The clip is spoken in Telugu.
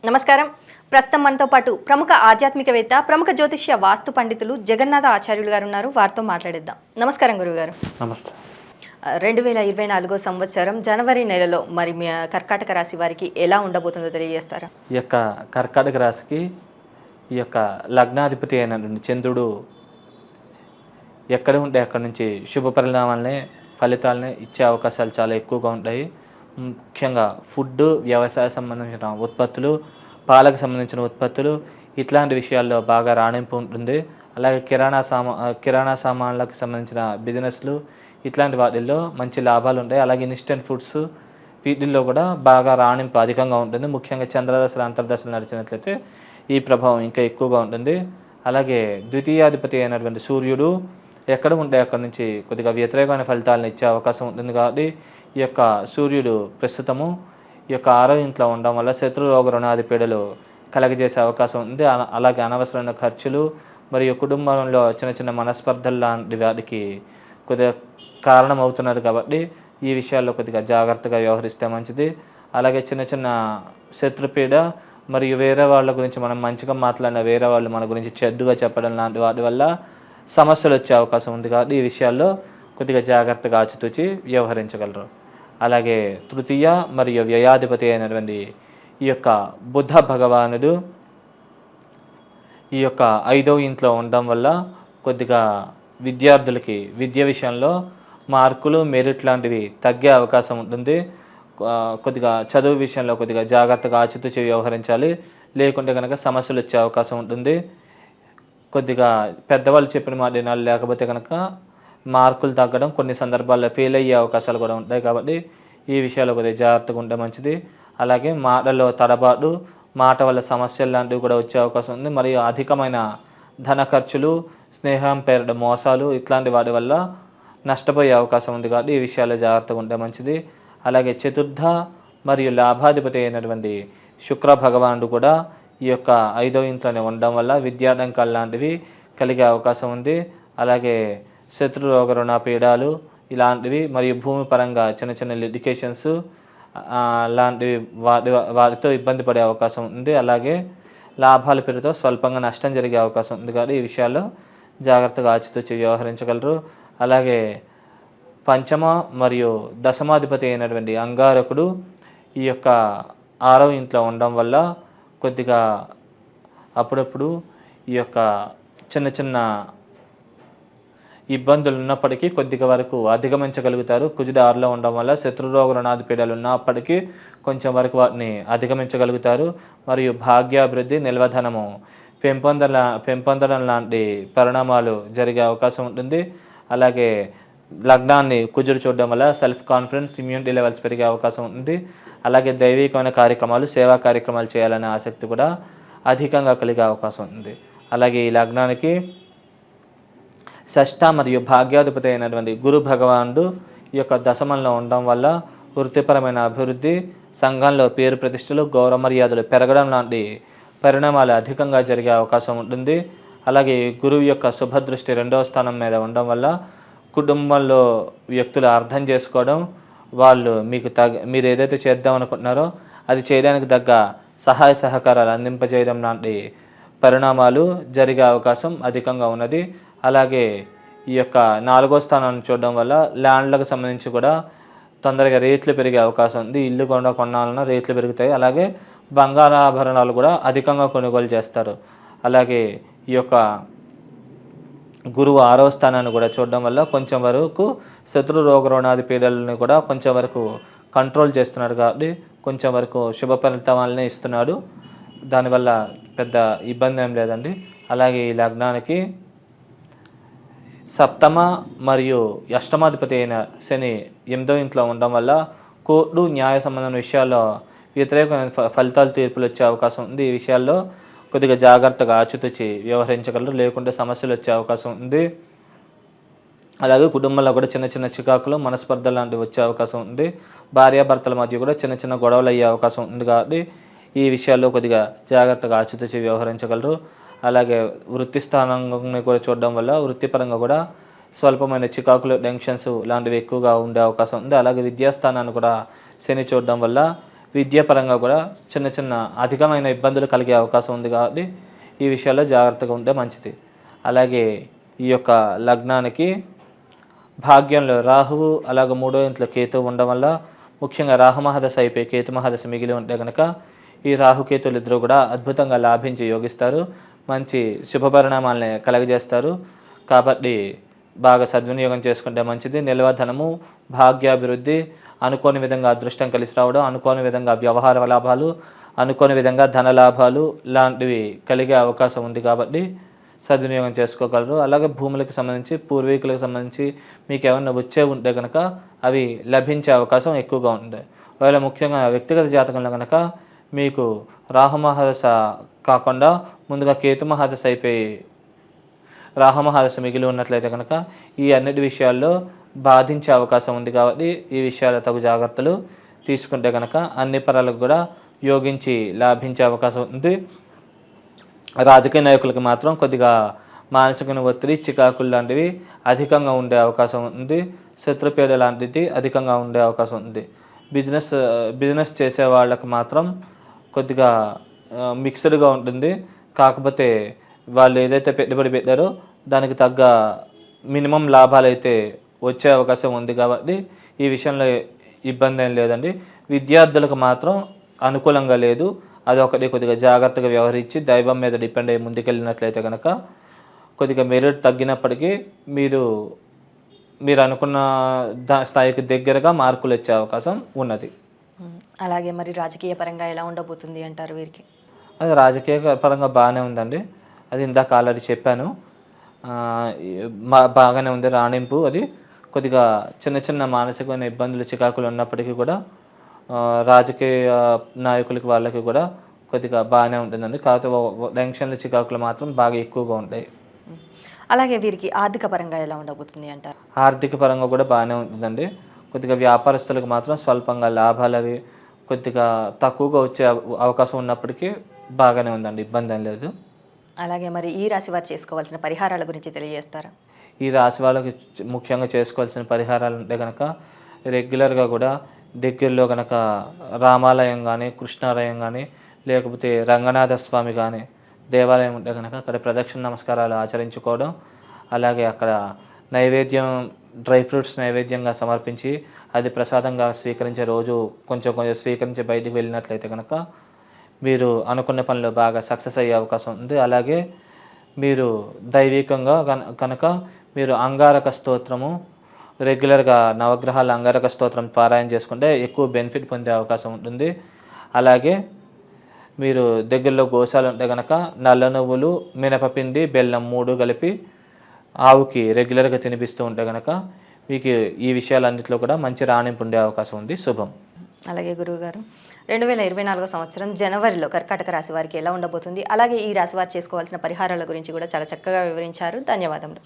నమస్కారం. ప్రస్తుతం మనతో పాటు ప్రముఖ ఆధ్యాత్మికవేత్త, ప్రముఖ జ్యోతిష్య వాస్తు పండితులు జగన్నాథ ఆచార్యులు గారు ఉన్నారు. వారితో మాట్లాడేద్దాం. నమస్కారం గురువుగారు. నమస్తే. 2024 సంవత్సరం జనవరి నెలలో మరి మీ కర్కాటక రాశి వారికి ఎలా ఉండబోతుందో తెలియజేస్తారా? ఈ యొక్క కర్కాటక రాశికి ఈ యొక్క లగ్నాధిపతి అయినటువంటి చంద్రుడు ఎక్కడ ఉంటే అక్కడ నుంచి శుభ పరిణామాలనే ఫలితాలనే ఇచ్చే అవకాశాలు చాలా ఎక్కువగా ఉంటాయి. ముఖ్యంగా ఫుడ్, వ్యవసాయ సంబంధించిన ఉత్పత్తులు, పాలకు సంబంధించిన ఉత్పత్తులు, ఇట్లాంటి విషయాల్లో బాగా రాణింపు ఉంటుంది. అలాగే కిరాణా సామాన్లకు సంబంధించిన బిజినెస్లు, ఇట్లాంటి వాటిల్లో మంచి లాభాలు ఉంటాయి. అలాగే ఇన్స్టెంట్ ఫుడ్స్, వీటిల్లో కూడా బాగా రాణింపు అధికంగా ఉంటుంది. ముఖ్యంగా చంద్రదశలు, అంతర్దశలు నడిచినట్లయితే ఈ ప్రభావం ఇంకా ఎక్కువగా ఉంటుంది. అలాగే ద్వితీయాధిపతి అయినటువంటి సూర్యుడు ఎక్కడ ఉంటే అక్కడ నుంచి కొద్దిగా వ్యతిరేకమైన ఫలితాలను ఇచ్చే అవకాశం ఉంటుంది. కాబట్టి ఈ యొక్క సూర్యుడు ప్రస్తుతము ఈ యొక్క 6వ ఇంట్లో ఉండడం వల్ల శత్రు రోగ రుణాది పీడలు కలగజేసే అవకాశం ఉంది. అలాగే అనవసరమైన ఖర్చులు మరియు కుటుంబంలో చిన్న చిన్న మనస్పర్ధలు లాంటి వాటికి కొద్దిగా కారణం అవుతున్నారు. కాబట్టి ఈ విషయాల్లో కొద్దిగా జాగ్రత్తగా వ్యవహరిస్తే మంచిది. అలాగే చిన్న చిన్న శత్రుపీడ మరియు వేరే వాళ్ళ గురించి మనం మంచిగా మాట్లాడిన వేరే వాళ్ళు మన గురించి చెడ్డుగా చెప్పడం లాంటి వాటి వల్ల సమస్యలు వచ్చే అవకాశం ఉంది. కాబట్టి ఈ విషయాల్లో కొద్దిగా జాగ్రత్తగా ఆచితూచి వ్యవహరించగలరు. అలాగే తృతీయ మరియు వ్యయాధిపతి అయినటువంటి ఈ యొక్క బుధ భగవానుడు ఈ యొక్క 5వ ఇంట్లో ఉండడం వల్ల కొద్దిగా విద్యార్థులకి విద్య విషయంలో మార్కులు, మెరిట్ లాంటివి తగ్గే అవకాశం ఉంటుంది. కొద్దిగా చదువు విషయంలో కొద్దిగా జాగ్రత్తగా ఆచితూచి వ్యవహరించాలి. లేకుంటే కనుక సమస్యలు వచ్చే అవకాశం ఉంటుంది. కొద్దిగా పెద్దవాళ్ళు చెప్పిన మాట వినాలి. లేకపోతే కనుక మార్కులు తగ్గడం, కొన్ని సందర్భాల్లో ఫెయిల్ అయ్యే అవకాశాలు కూడా ఉంటాయి. కాబట్టి ఈ విషయాల్లో కొద్దిగా జాగ్రత్తగా ఉంటే మంచిది. అలాగే మాటల్లో తడబాటు, మాట వల్ల సమస్యలు లాంటివి కూడా వచ్చే అవకాశం ఉంది. మరియు అధికమైన ధన ఖర్చులు, స్నేహం పేరిట మోసాలు, ఇట్లాంటి వాటి వల్ల నష్టపోయే అవకాశం ఉంది. కాబట్టి ఈ విషయాల్లో జాగ్రత్తగా ఉంటే మంచిది. అలాగే చతుర్థ మరియు లాభాధిపతి అయినటువంటి శుక్ర భగవానుడు కూడా ఈ యొక్క 5వ ఇంట్లోనే ఉండడం వల్ల విద్యాటంకాలు లాంటివి కలిగే అవకాశం ఉంది. అలాగే శత్రు రోగ రుణ పీడాలు ఇలాంటివి మరియు భూమి పరంగా చిన్న చిన్న లిటికేషన్స్ లాంటివి వాటితో ఇబ్బంది పడే అవకాశం ఉంది. అలాగే లాభాల పేరుతో స్వల్పంగా నష్టం జరిగే అవకాశం ఉంది. కాబట్టి ఈ విషయాల్లో జాగ్రత్తగా ఆచితూచి వ్యవహరించగలరు. అలాగే పంచమ మరియు దశమాధిపతి అయినటువంటి అంగారకుడు ఈ యొక్క 6వ ఇంట్లో ఉండడం వల్ల కొద్దిగా అప్పుడప్పుడు ఈ యొక్క చిన్న చిన్న ఇబ్బందులు ఉన్నప్పటికీ కొద్దిగా వరకు అధిగమించగలుగుతారు. కుజుడు 6లో ఉండడం వల్ల శత్రురోగ రుణాది పీడలు ఉన్నప్పటికీ కొంచెం వరకు వాటిని అధిగమించగలుగుతారు. మరియు భాగ్యాభివృద్ధి, నిల్వధనము పెంపొందడం లాంటి పరిణామాలు జరిగే అవకాశం ఉంటుంది. అలాగే లగ్నాన్ని కుజుడు చూడడం వల్ల సెల్ఫ్ కాన్ఫిడెన్స్, ఇమ్యూనిటీ లెవెల్స్ పెరిగే అవకాశం ఉంది. అలాగే దైవికమైన కార్యక్రమాలు, సేవా కార్యక్రమాలు చేయాలనే ఆసక్తి కూడా అధికంగా కలిగే అవకాశం ఉంది. అలాగే ఈ లగ్నానికి షష్ఠ మరియు భాగ్యాధిపతి అయినటువంటి గురు భగవానుడు ఈ యొక్క దశమంలో ఉండడం వల్ల వృత్తిపరమైన అభివృద్ధి, సంఘంలో పేరు ప్రతిష్టలు, గౌరవ మర్యాదలు పెరగడం లాంటి పరిణామాలు అధికంగా జరిగే అవకాశం ఉంటుంది. అలాగే గురువు యొక్క శుభదృష్టి 2వ స్థానం మీద ఉండడం వల్ల కుటుంబంలో వ్యక్తులు అర్థం చేసుకోవడం, వాళ్ళు మీరు ఏదైతే చేద్దాం అనుకుంటున్నారో అది చేయడానికి తగ్గ సహాయ సహకారాలు అందింపజేయడం లాంటి పరిణామాలు జరిగే అవకాశం అధికంగా ఉన్నది. అలాగే ఈ యొక్క 4వ స్థానాన్ని చూడడం వల్ల ల్యాండ్లకు సంబంధించి కూడా తొందరగా రేట్లు పెరిగే అవకాశం ఉంది. ఇల్లు కొనాలన్నా రేట్లు పెరుగుతాయి. అలాగే బంగారాభరణాలు కూడా అధికంగా కొనుగోలు చేస్తారు. అలాగే ఈ యొక్క గురువు 6వ స్థానాన్ని కూడా చూడడం వల్ల కొంచెం వరకు శత్రు రోగ రుణాది పీడలను కూడా కొంచెం వరకు కంట్రోల్ చేస్తున్నాడు. కాబట్టి కొంచెం వరకు శుభ ఫలితాలనే ఇస్తున్నాడు. దానివల్ల పెద్ద ఇబ్బంది ఏం లేదండి. అలాగే ఈ లగ్నానికి సప్తమ మరియు అష్టమాధిపతి అయిన శని 8వ ఇంట్లో ఉండడం వల్ల కోర్టు, న్యాయ సంబంధమైన విషయాల్లో వ్యతిరేకమైన ఫలితాలు, తీర్పులు వచ్చే అవకాశం ఉంది. ఈ విషయాల్లో కొద్దిగా జాగ్రత్తగా ఆచితూచి వ్యవహరించగలరు. లేకుంటే సమస్యలు వచ్చే అవకాశం ఉంది. అలాగే కుటుంబంలో కూడా చిన్న చిన్న చికాకులు, మనస్పర్ధలు లాంటివి వచ్చే అవకాశం ఉంది. భార్యాభర్తల మధ్య కూడా చిన్న చిన్న గొడవలు అయ్యే అవకాశం ఉంది. కాబట్టి ఈ విషయాల్లో కొద్దిగా జాగ్రత్తగా ఆచితూచి వ్యవహరించగలరు. అలాగే వృత్తి స్థానాన్ని కూడా చూడడం వల్ల వృత్తిపరంగా కూడా స్వల్పమైన చికాకులు, టెన్షన్స్ లాంటివి ఎక్కువగా ఉండే అవకాశం ఉంది. అలాగే విద్యాస్థానాన్ని కూడా శని చూడడం వల్ల విద్యాపరంగా కూడా చిన్న చిన్న అధికమైన ఇబ్బందులు కలిగే అవకాశం ఉంది కాబట్టి ఈ విషయాల్లో జాగ్రత్తగా ఉంటే మంచిది. అలాగే ఈ యొక్క లగ్నానికి భాగ్యంలో రాహువు అలాగే 3వ ఇంట్లో కేతువు ఉండడం వల్ల ముఖ్యంగా రాహుమహాదశ అయిపోయి కేతు మహాదశ మిగిలి ఉంటే కనుక ఈ రాహుకేతులు ఇద్దరు కూడా అద్భుతంగా లాభించి యోగిస్తారు, మంచి శుభపరిణామాలని కలగజేస్తారు. కాబట్టి బాగా సద్వినియోగం చేసుకుంటే మంచిది. నిల్వ ధనము, భాగ్యాభివృద్ధి, అనుకోని విధంగా అదృష్టం కలిసి రావడం, అనుకోని విధంగా వ్యవహార లాభాలు, అనుకోని విధంగా ధన లాభాలు లాంటివి కలిగే అవకాశం ఉంది కాబట్టి సద్వినియోగం చేసుకోగలరు. అలాగే భూములకు సంబంధించి పూర్వీకులకు సంబంధించి మీకు ఏమన్నా వచ్చే ఉంటే కనుక అవి లభించే అవకాశం ఎక్కువగా ఉంటాయి. ఒకవేళ ముఖ్యంగా వ్యక్తిగత జాతకంలో కనుక మీకు రాహుమహాదశ కాకుండా ముందుగా కేతు మహాదశ అయిపోయి రాహుమహాదశ మిగిలి ఉన్నట్లయితే కనుక ఈ అన్నిటి విషయాల్లో బాధించే అవకాశం ఉంది కాబట్టి ఈ విషయాల తగు జాగ్రత్తలు తీసుకుంటే కనుక అన్ని పరాలకు కూడా యోగించి లాభించే అవకాశం ఉంది. రాజకీయ నాయకులకు మాత్రం కొద్దిగా మానసిక ఒత్తిడి, చికాకులు లాంటివి అధికంగా ఉండే అవకాశం ఉంది. శత్రుపీడ లాంటిది అధికంగా ఉండే అవకాశం ఉంది. బిజినెస్ చేసే వాళ్ళకి మాత్రం కొద్దిగా మిక్స్డ్గా ఉంటుంది. కాకపోతే వాళ్ళు ఏదైతే పెట్టుబడి పెట్టారో దానికి తగ్గ మినిమం లాభాలు అయితే వచ్చే అవకాశం ఉంది కాబట్టి ఈ విషయంలో ఇబ్బంది ఏం లేదండి. విద్యార్థులకు మాత్రం అనుకూలంగా లేదు. అదొకటి కొద్దిగా జాగ్రత్తగా వ్యవహరించి దైవం మీద డిపెండ్ అయ్యి ముందుకెళ్ళినట్లయితే కనుక కొద్దిగా మెరిట్ తగ్గినప్పటికీ మీరు అనుకున్న స్థాయికి దగ్గరగా మార్కులు వచ్చే అవకాశం ఉన్నది. అలాగే మరి రాజకీయ పరంగా ఎలా ఉండబోతుంది అంటారు వీరికి? అది రాజకీయ పరంగా బాగానే ఉందండి. అది ఇందాక ఆల్రెడీ చెప్పాను, బాగానే ఉంది రాణింపు. అది కొద్దిగా చిన్న చిన్న మానసికమైన ఇబ్బందులు, చికాకులు ఉన్నప్పటికీ కూడా రాజకీయ నాయకులకి వాళ్ళకి కూడా కొద్దిగా బాగానే ఉంటుందండి. కాకపోతే టెన్షన్లు, చికాకులు మాత్రం బాగా ఎక్కువగా ఉంటాయి. అలాగే వీరికి ఆర్థిక పరంగా ఎలా ఉండబోతుంది అంటారు? ఆర్థిక పరంగా కూడా బాగానే ఉంటుందండి. కొద్దిగా వ్యాపారస్తులకు మాత్రం స్వల్పంగా లాభాలు అవి కొద్దిగా తక్కువగా వచ్చే అవకాశం ఉన్నప్పటికీ బాగానే ఉందండి, ఇబ్బంది ఏం లేదు. అలాగే మరి ఈ రాశి వారు చేసుకోవాల్సిన పరిహారాల గురించి తెలియజేస్తారా? ఈ రాశి వాళ్ళకి ముఖ్యంగా చేసుకోవాల్సిన పరిహారాలు ఉంటే కనుక రెగ్యులర్గా కూడా దగ్గరలో కనుక రామాలయం కానీ, కృష్ణాలయం కానీ, లేకపోతే రంగనాథ స్వామి కానీ దేవాలయం ఉంటే కనుక అక్కడ ప్రదక్షిణ నమస్కారాలు ఆచరించుకోవడం, అలాగే అక్కడ నైవేద్యం, డ్రై ఫ్రూట్స్ నైవేద్యంగా సమర్పించి అది ప్రసాదంగా స్వీకరించే రోజు కొంచెం స్వీకరించి బయటికి వెళ్ళినట్లయితే కనుక మీరు అనుకున్న పనిలో బాగా సక్సెస్ అయ్యే అవకాశం ఉంది. అలాగే మీరు దైవికంగా కనుక మీరు అంగారక స్తోత్రము రెగ్యులర్గా నవగ్రహాల అంగారక స్తోత్రం పారాయణ చేసుకుంటే ఎక్కువ బెనిఫిట్ పొందే అవకాశం ఉంటుంది. అలాగే మీరు దగ్గరలో గోశాల ఉంటే కనుక నల్ల నువ్వులు, మినపపిండి, బెల్లం 3 కలిపి ఆవుకి రెగ్యులర్గా తినిపిస్తూ ఉంటే కనుక మీకు ఈ విషయాలన్నింటిలో కూడా మంచి రాణింపు ఉండే అవకాశం ఉంది. శుభం. అలాగే గురువుగారు, 2024 సంవత్సరం జనవరిలో కర్కాటక రాశి వారికి ఎలా ఉండబోతుంది, అలాగే ఈ రాశి వారు చేసుకోవాల్సిన పరిహారాల గురించి కూడా చాలా చక్కగా వివరించారు. ధన్యవాదములు.